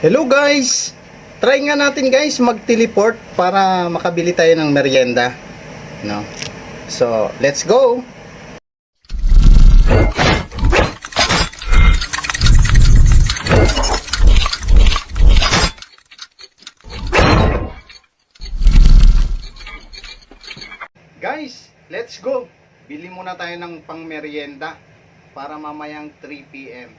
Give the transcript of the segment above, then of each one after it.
Hello guys! Try nga natin guys mag-teleport para makabili tayo ng merienda. No? So, let's go! Guys, let's go! Bili muna tayo ng pang merienda para mamayang 3 PM.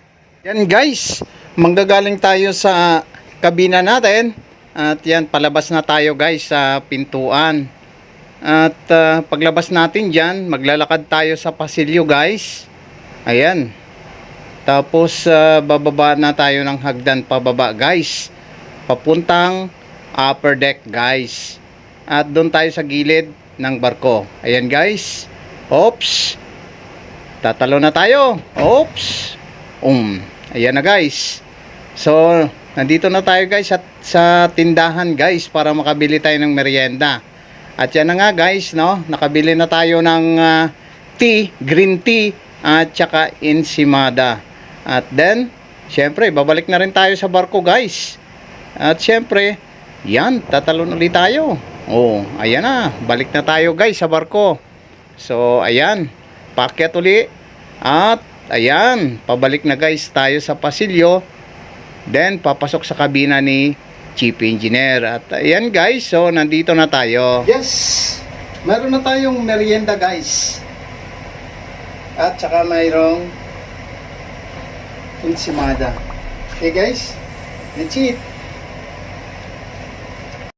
Yan guys, manggagaling tayo sa kabina natin at yan, palabas na tayo guys sa pintuan at paglabas natin dyan, maglalakad tayo sa pasilyo guys. Ayan, tapos bababa na tayo ng hagdan pababa guys, papuntang upper deck guys, at doon tayo sa gilid ng barko. Ayan guys, oops, tatalo na tayo, oops. Ayan na guys. So, nandito na tayo guys at sa tindahan guys para makabili tayo ng merienda. At yan na nga guys, no? Nakabili na tayo ng tea, green tea at saka ensimada. At then, syempre, babalik na rin tayo sa barko guys. At syempre, yan, tatalon ulit tayo. Oh, ayan na, balik na tayo guys sa barko. So, ayan, paakyat uli. At ayan, pabalik na guys tayo sa pasilyo. Then papasok sa kabina ni Chief Engineer. At ayan guys, so nandito na tayo. Yes, meron na tayong merienda guys. At saka mayroong ensimada. Okay guys, that's it.